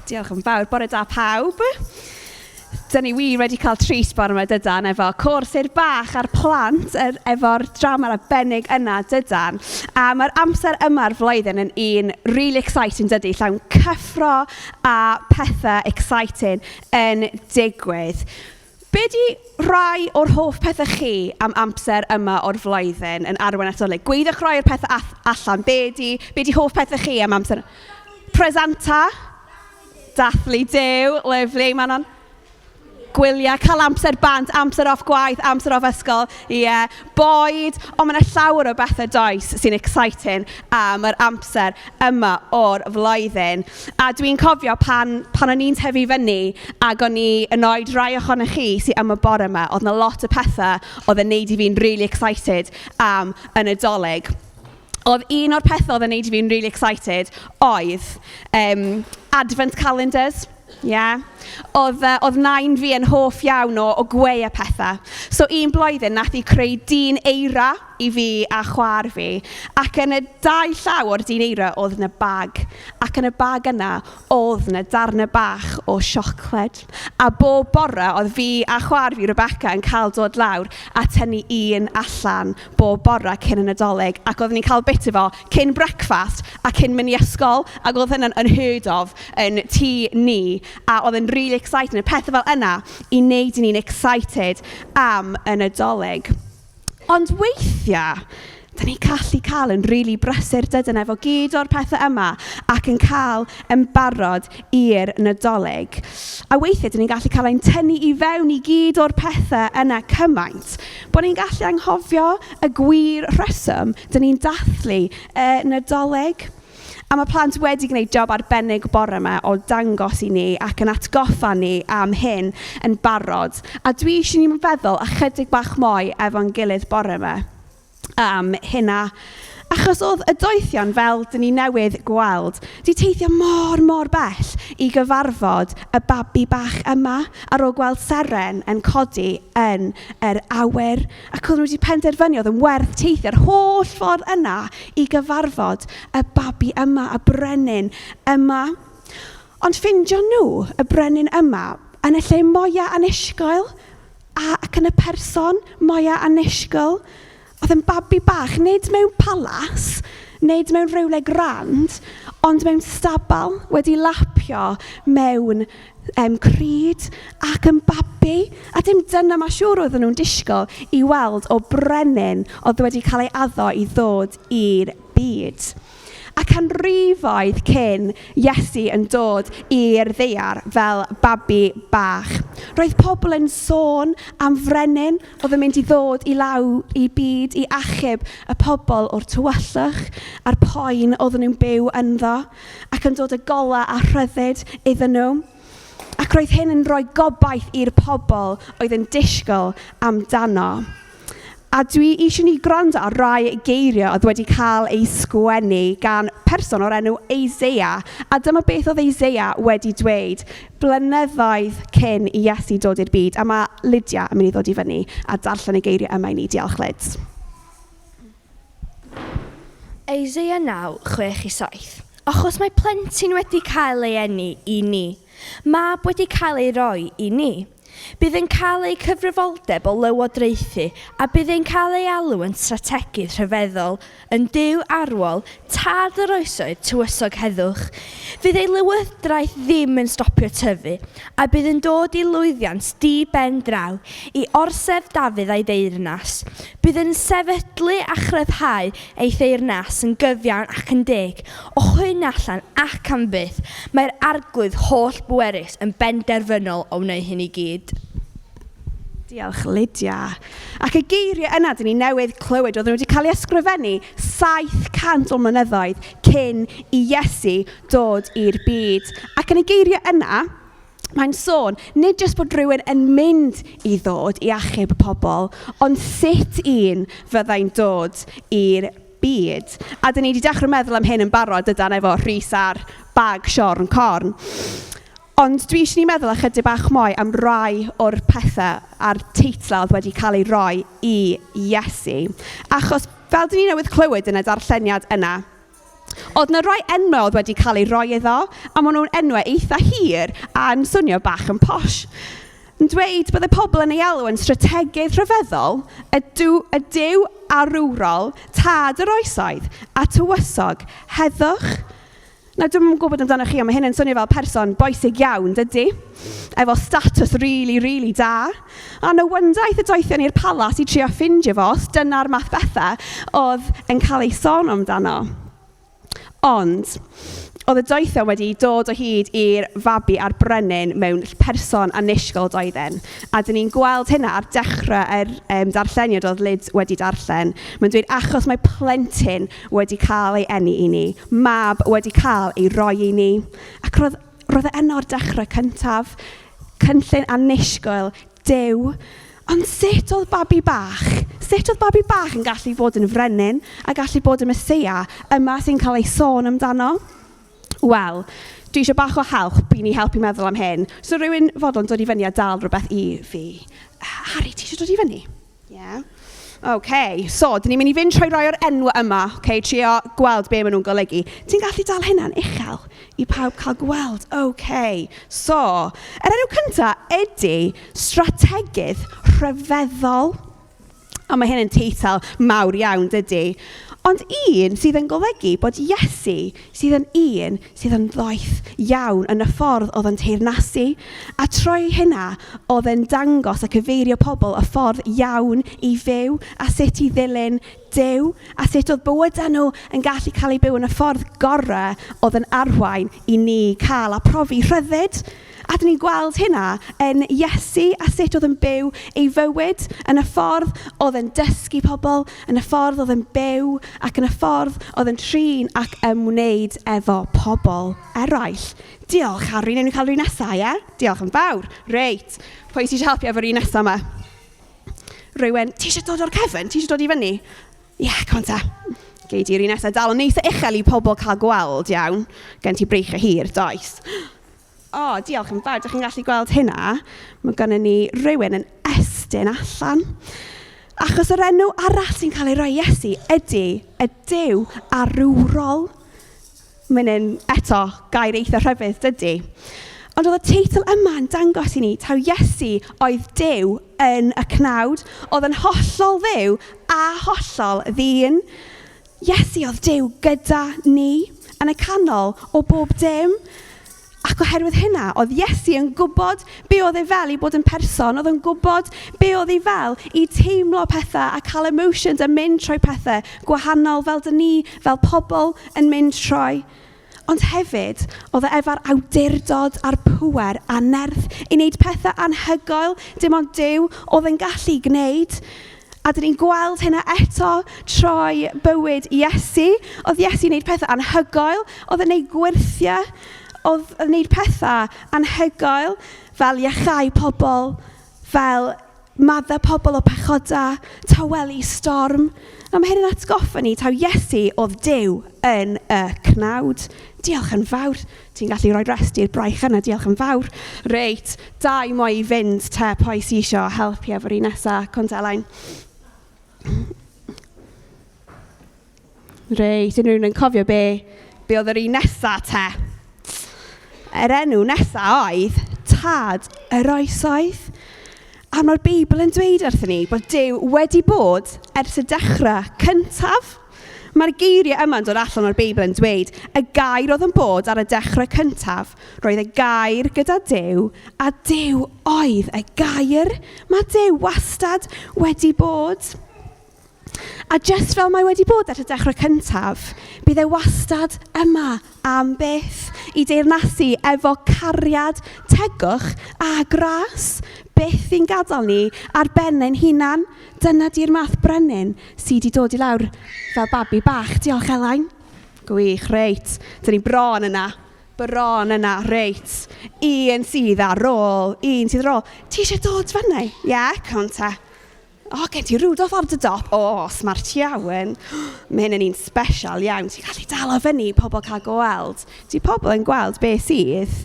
Diolch yn fawr. Bore da pawb. Dyn ni wir wedi cael tris bore yma dydan efo cwrs bach a'r plant efo'r drama arbennig yna dydan. A mae'r amser yma'r flwyddyn yn un really exciting dydy, llawn cyffro a pethau exciting yn digwydd. Be di rhai o'r hoff pethau chi am amser yma o'r flwyddyn yn arwain nadolig? Gweithio'ch rhai o'r pethau allan. Be di hoff pethau chi am amser? Presenta? Dathlu Duw, lyflu, manon. Gwyliau, cael amser bant, amser off gwaith, amser off ysgol, boed, ond mae yna llawer o bethau does sy'n exciting am yr amser yma o'r flwyddyn. A dwi'n cofio pan o'n i'n tyfu fyny ac o'n i yn oed rai ohonych chi sy'n am y bore yma, oedd yna lot o pethau oedd yn neud i fi'n really excited am y Nadolig. Oedd un o'r pethau oedd yn neud i fi'n really excited oedd Advent calendars. Oedd nain fi yn hoff iawn o gweu pethau. So un blwyddyn nath i creu dyn eira i fi a chwaer fi. Ac yn y 2 llaw o'r dyn eira oedd yna bag. Ac yn y bag yna oedd yna darnau bach o siocled. A bob bore oedd fi a chwaer fi Rebecca yn cael dod lawr a tynnu un allan bob bore cyn y Nadolig. Ac oedden ni'n cael bit o fo cyn breakfast a cyn mynd i ysgol. Ac oedd hynny'n unheard of yn tŷ ni. A oedd yn really exciting. Y pethau fel yna i wneud ni'n excited am y Nadolig. Ond weithiau, da ni'n gallu cael yn really brysur dydyn efo gyd o'r pethau yma ac yn cael yn barod i'r Nadolig. A weithiau, da ni'n gallu cael ein tynnu i fewn i gyd o'r pethau yna cymaint. Bod ni'n gallu anghofio y gwir rheswm, da ni'n dathlu y Nadolig. A mae plant wedi gwneud job arbennig bore yma o dangos i ni ac yn atgoffa ni am hyn yn barod. A dwi eisiau ni'n feddwl ychydig bach mwy efo'n gilydd bore yma am hynna. Achos oedd y doethion fel dyn ni newydd gweld, di teithio mor bell i gyfarfod y babi bach yma ar ôl gweld seren yn codi yn yr awyr. Ac oedd nhw wedi penderfynu oedd yn werth teithio'r holl ffordd yna i gyfarfod y babi yma, y brenin yma. Ond ffindio nhw y brenin yma yn y lle mwyaf annisgwyl ac yn y person mwyaf annisgwyl. Oedd yn babi bach, nid mewn palas, nid mewn rywle grand, ond mewn stabal wedi lapio mewn cryd ac yn babi. A dim dyna mae siŵr oedden nhw'n disgwyl i weld o brenin oedd wedi cael ei addo i ddod i'r byd. A canrifoedd cyn Iesu yn dod i'r ddaear fel babi bach. Roedd pobl yn sôn am frenin oedd yn mynd i ddod i law i byd i achub y pobl o'r tywyllwch a'r poen oedd nhw'n byw ynddo ac yn dod y gola a rhyddid iddyn nhw. Ac roedd hyn yn rhoi gobaith i'r pobl oedd yn disgwyl amdano. A dwi eisiau ni gwrando ar rai geiriau oedd wedi cael ei sgwennu gan person o'r enw Isaiah. A dyma beth oedd Isaiah wedi dweud blynyddoedd cyn i Iesu dod i'r byd. A mae Lydia yn mynd i ddod i fyny a darllen y geiriau yma i ni. Diolch, Lyd. Isaiah 9:6-7. Achos mae plentyn wedi cael ei eni i ni, mab wedi cael ei roi i ni. Bydd yn cael ei cyfrifoldeb o lywodraethu a bydd yn cael ei alw yn strategaidd rhyfeddol, yn Duw arwol, tad yr oesoedd tywysog heddwch. Fydd ei lywodraeth ddim yn stopio tyfu a bydd yn dod i lwyddiant di-ben draw i orsedd Dafydd a'i deyrnas. Bydd yn sefydlu a chryfhau ei ddeyrnas yn gyfiawn ac yn deg, o hyn allan ac am byth. Mae'r arglwydd holl bwerus yn benderfynol o wneud hyn i gyd. Diolch, Lydia. Ac y geiriau yna dyn ni newydd clywed oedd nhw wedi cael ei ysgrifennu 700 o mlynyddoedd cyn i Iesu dod i'r byd. Ac yn y geiriau yna, mae'n sôn nid jyst bod rhywun yn mynd i ddod i achub y pobl, ond sut un fyddai'n dod i'r byd. A dyn ni wedi dechrau meddwl am hyn yn barod ydan efo rhys ar bag siorn corn. Ond dwi eisiau ni meddwl ychydig bach mwy am rai o'r pethau a'r teitlau oedd wedi cael ei roi i Iesu. Achos fel dyn ni newydd clywed yn y darlleniad yna, Oedd yna rai enwau oedd wedi cael ei roi iddo, a maen nhw'n enwau eitha hir a'n swnio bach yn posh. Yn dweud byddai pobl yn ei alw yn strategaidd rhyfeddol, y Duw arwrol, tad yr oesoedd, a tywysog, heddwch. Nawr, dwi'n gwybod amdano chi, ond mae hyn yn swnio fel person boesig iawn, dydy? Efo status really da. A no wyndaeth y doethion i'r palas i trio ffindio fo, os dyna'r math bethau oedd yn cael ei sôn amdano. Ond, oedd y doethion wedi dod o hyd i'r fabi a'r brenin mewn person annisgwyl doedden. A dyn ni'n gweld hynna ar dechrau'r darlleniad oedd Lyd wedi darllen. Mae'n dweud, achos mae plentyn wedi cael ei eni i ni. Mab wedi cael ei roi i ni. Ac roedd yno o'r dechrau cyntaf. Cynllun annisgwyl, Duw. Ond sut oedd babi bach? Sut oedd babi bach yn gallu bod yn frenin a gallu bod yn Meseia yma sy'n cael ei sôn amdano? Wel, dwi eisiau bach o help i ni helpu meddwl am hyn. So rhywun fodlon dod i fyny a dal rhywbeth i fi. Harry, ti eisiau dod i fyny? Ie. OK, so, dyn ni'n mynd i fynd trwy roi o'r enw yma, trio gweld be maen nhw'n golygu. Ti'n gallu dal hynna'n uchel i pawb cael gweld? OK, so, yr enw cyntaf ydy strategaidd rhyfeddol. A mae hyn yn teitl mawr iawn, dydy. Ond un sydd yn golygu bod Iesu sydd yn ddoeth iawn yn y ffordd oedd yn teyrnasu. A trwy hynna oedd yn dangos a cyfeirio pobl y ffordd iawn i fyw a sut i ddilyn Duw. A sut oedd bywydau nhw yn gallu cael ei byw yn y ffordd gorau oedd yn arwain i ni cael a profi rhyddid. A dyn ni'n gweld hynna yn Iesu a sut oedd yn byw ei fywyd yn y ffordd oedd yn dysgu pobl, yn y ffordd oedd yn byw ac yn y ffordd oedd yn trin ac ymwneud efo pobl eraill. Diolch, Harry. Newn ni cael rhywun nesaf, ie? Diolch yn fawr. Reit. Pwy sy'n helpu efo rhywun nesaf yma? Rhywun, ti eisiau dod o'r cefn? Ti eisiau dod i fyny? Ie, come on ta. Gei di rhywun nesaf. Dal yn neitha uchel i pobl cael gweld, iawn. Gen ti breichau hir, does. Diolch yn fawr. Dych chi'n gallu gweld hynna? Mae gennym ni rhywun yn estyn allan. Achos yr enw arall sy'n cael ei roi Iesu ydy y Duw arwrol. Mae'n eto gair eitha rhyfedd, dydy. Ond oedd y teitl yma yn dangos i ni taw Iesu oedd Duw yn y cnawd. Oedd yn hollol dduw a hollol ddyn. Iesu oedd Duw gyda ni yn y canol o bob dim. Ac oherwydd hynna, oedd Iesu yn gwybod be oedd ei fel i bod yn person. Oedd yn gwybod be oedd ei fel i teimlo pethau a cael emotions a mynd trwy pethau gwahanol fel dyn ni, fel pobl yn mynd trwy. Ond hefyd, oedd e efo'r awdurdod a'r pŵer a nerth i wneud pethau anhygoel dim ond Duw oedd yn gallu gwneud. A dyn ni'n gweld hynna eto trwy bywyd Iesu. Oedd Iesu yn wneud pethau anhygoel, oedd yn wneud gwirthiau, oedd yn gwneud pethau anhygoel fel iachau pobl, fel maddau pobl o pechoda, tawelu storm. A mae hyn yn atgoffa ni taw Iesu oedd Duw yn y cnawd. Diolch yn fawr. Ti'n gallu rhoi rest i'r braich yna, diolch yn fawr. Reit, 2 mwy i fynd te pwy sy'n eisiau helpu efo'r un nesaf, Contelain. Reit, unrhyw yn cofio be oedd yr un nesaf te. Yr enw nesaf oedd tad yr oesoedd. A mae'r Beibl yn dweud wrthyn ni bod Duw wedi bod ers y dechrau cyntaf. Mae'r geiriau yma'n dod allan o'r Beibl yn dweud y gair oedd yn bod ar y dechrau cyntaf. Roedd y gair gyda Duw a Duw oedd y gair. Mae Duw wastad wedi bod. A just fel mae wedi bod at y dechrau cyntaf, bydd e wastad yma am byth i deyrnasu efo cariad, tegwch a gras. Byth i'n gadael ni ar ben ein hunan. Dyna di'r math brenin sydd wedi dod i lawr fel babi bach. Diolch, Elain. Gwych, reit. Dyn ni bron yna. Reit. Un sydd ar ôl. Ti eisiau dod fyny? Ie, come on te. Gen ti rwyd off ar dy dop. Smart iawn. Mae hyn yn un special iawn. Ti'n gallu dal o fyny i pobl cael gweld. Di pobl yn gweld be sydd.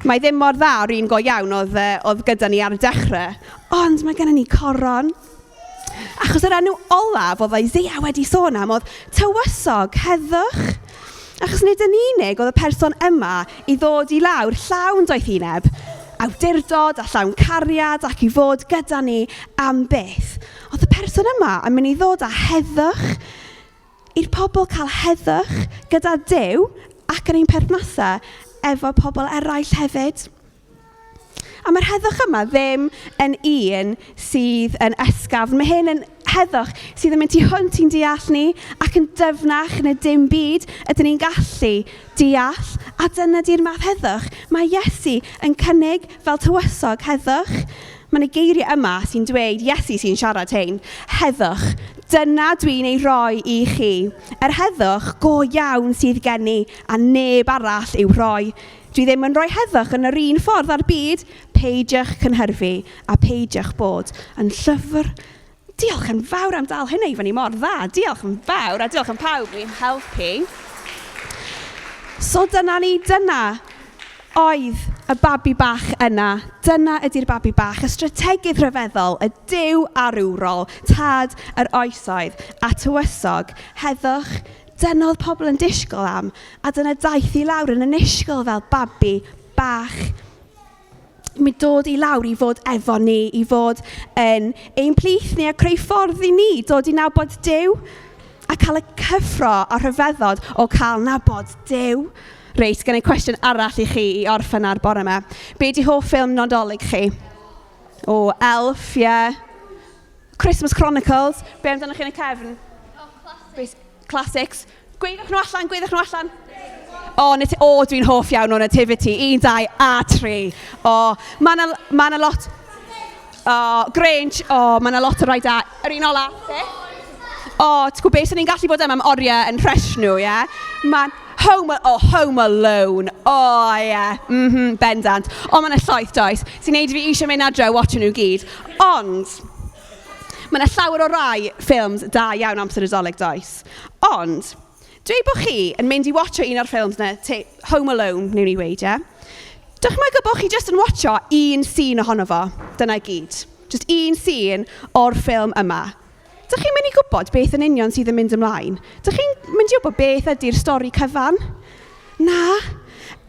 Mae ddim mor dda o'r un go iawn oedd gyda ni ar y dechrau. Ond mae gennym ni coron. Achos yr enw olaf oedd Isaiah wedi sôn am oedd tywysog heddwch. Achos nid yn unig oedd y person yma i ddod i lawr llawn doethineb, awdurdod a llawn cariad ac i fod gyda ni am byth. Oedd y person yma yn mynd i ddod â heddwch i'r pobl cael heddwch gyda Duw ac yn ein perthnasau efo pobl eraill hefyd. A mae'r heddwch yma ddim yn un sydd yn ysgafn. Mae hyn yn heddwch sydd yn mynd tu hwnt i'n deall ni ac yn dyfnach na dim byd ydyn ni'n gallu deall. A dyna di'r math heddwch mae Iesu yn cynnig fel tywysog heddwch. Mae'n y geiriau yma sy'n dweud, Iesu sy'n siarad hyn, heddwch, dyna dwi'n ei roi i chi. Yr heddwch go iawn sydd gen i a neb arall i'w roi. Dwi ddim yn rhoi heddwch yn yr un ffordd ar byd, peidiwch cynhyrfu a peidiwch bod yn llyfr. Diolch yn fawr am dal hynny i fyny mor dda. Diolch yn fawr a diolch yn pawb i'n helpu. So dyna oedd y babi bach yna. Dyna ydy'r babi bach, y strategedd rhyfeddol, y Duw arwrol, tad yr oesoedd a tywysog, heddwch. Dyna oedd pobl yn disgwyl am, a dyna daeth i lawr yn annisgwyl fel babi bach. Mi dod i lawr i fod efo ni, i fod yn ein plith ni a creu ffordd i ni, dod i nabod Duw, a cael y cyffro a rhyfeddod o cael nabod Duw. Reit, gen i cwestiwn arall i chi i orffen ar bore yma. Be di hoff ffilm Nadolig chi? O, Elf, yeah. Christmas Chronicles. Be amdano chi yn y cefn? Classics. Gweithwch nhw allan. Dwi'n hoff iawn o Nativity. 1, 2 a 3. Mae yna lot... Grange. Mae yna lot o rai da. Yr un ola. Ti'n gwybod beth, ni'n gallu bod yma am oriau yn rhres nhw, ie? Mae'n Home Alone. Bendant. Mae yna llaeth does. Sy'n neud fi eisiau mynd adre watch nhw gyd. Ond... Mae yna llawer o rai ffilms da iawn amser Nadolig does. Ond, dweud bod chi yn mynd i watcho un o'r ffilms yna, Home Alone, ni'n ei weid, ie? Dychmyga bod chi jyst yn watcho un scene ohono fo. Dyna i gyd. Just un scene o'r ffilm yma. Dych chi'n mynd i gwybod beth yn union sydd yn mynd ymlaen? Dych chi'n mynd i gwybod beth ydy'r stori cyfan? Na.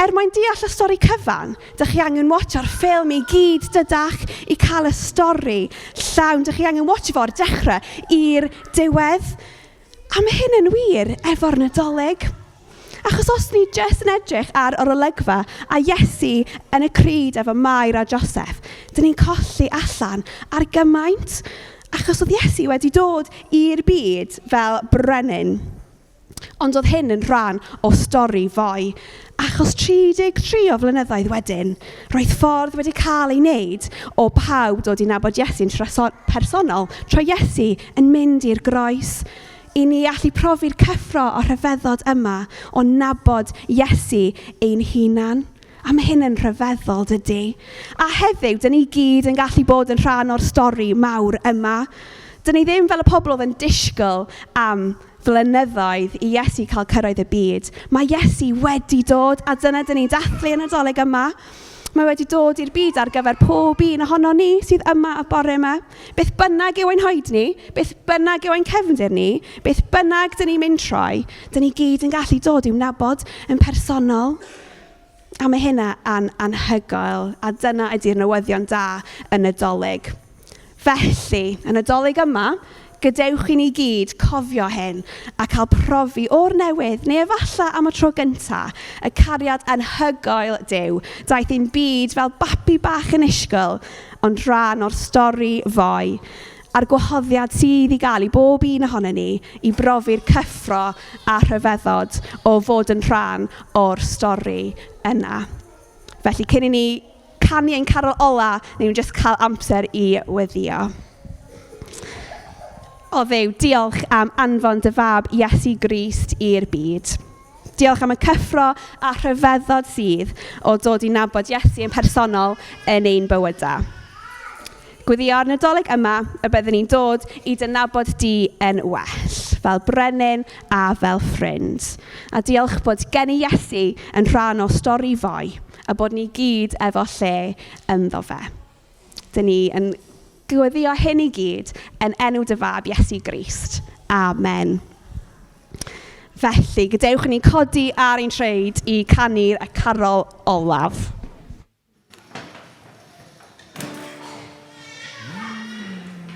Mwyn deall y stori cyfan, dych chi angen watcho'r ffilm i gyd dydach i cael y stori llawn. Dych chi angen watcho fo'r dechrau i'r diwedd. A mae hyn yn wir efo'r Nadolig. Achos os ni jyst yn edrych ar yr olygfa a Iesu yn y cryd efo Mair a Joseph, dyn ni'n colli allan ar gymaint. Achos oedd Iesu wedi dod i'r byd fel brenin. Ond oedd hyn yn rhan o stori foi. Achos 33 o flynyddoedd wedyn, roedd ffordd wedi cael ei wneud o pawb dod i nabod Iesu'n personol, tro Iesu yn mynd i'r groes. I ni allu profi'r cyffro o rhyfeddod yma o nabod Iesu ein hunan. A mae hyn yn rhyfeddol dydy. A heddiw, dyn ni gyd yn gallu bod yn rhan o'r stori mawr yma. Dyn ni ddim fel y pobl oedd yn disgwyl am flynyddoedd i Iesu cael cyrraedd y byd. Mae Iesu wedi dod, a dyna dyn ni'n dathlu yn y Nadolig yma. Mae wedi dod i'r byd ar gyfer pob un ohono ni sydd yma y bore yma. Beth bynnag yw ein hoed ni, beth bynnag yw ein cefndir ni, beth bynnag dyn ni'n mynd troi, dyn ni gyd yn gallu dod i'w nabod yn personol. A mae hynna anhygoel, a dyna ydy'r newyddion da yn y Nadolig. Felly, yn y Nadolig yma, gadewch i ni gyd cofio hyn a cael profi o'r newydd, neu efallai am y tro gyntaf, y cariad anhygoel Duw. Daeth i'n byd fel babi bach yn isgwyl, ond rhan o'r stori foi. A'r gwahoddiad sydd i gael i bob un ohono ni i brofi'r cyffro a rhyfeddod o fod yn rhan o'r stori yna. Felly, cyn i ni canu ein carol ola, ni'n just cael amser i weddio. O Dduw, diolch am anfon dy fab Iesu Grist i'r byd. Diolch am y cyffro a rhyfeddod sydd o dod i nabod Iesu yn personol yn ein bywydau. Gwyddio'r Nadolig yma y byddwn ni'n dod i dynabod di yn well, fel brenin a fel ffrind. A diolch bod gen i Iesu yn rhan o stori foi, a bod ni gyd efo lle ynddo fe. Dyn ni yn gwyddio hyn i gyd yn enw dy fab Iesu Grist. Amen. Felly, gadewch ni codi ar ein treid i canu'r y carol olaf.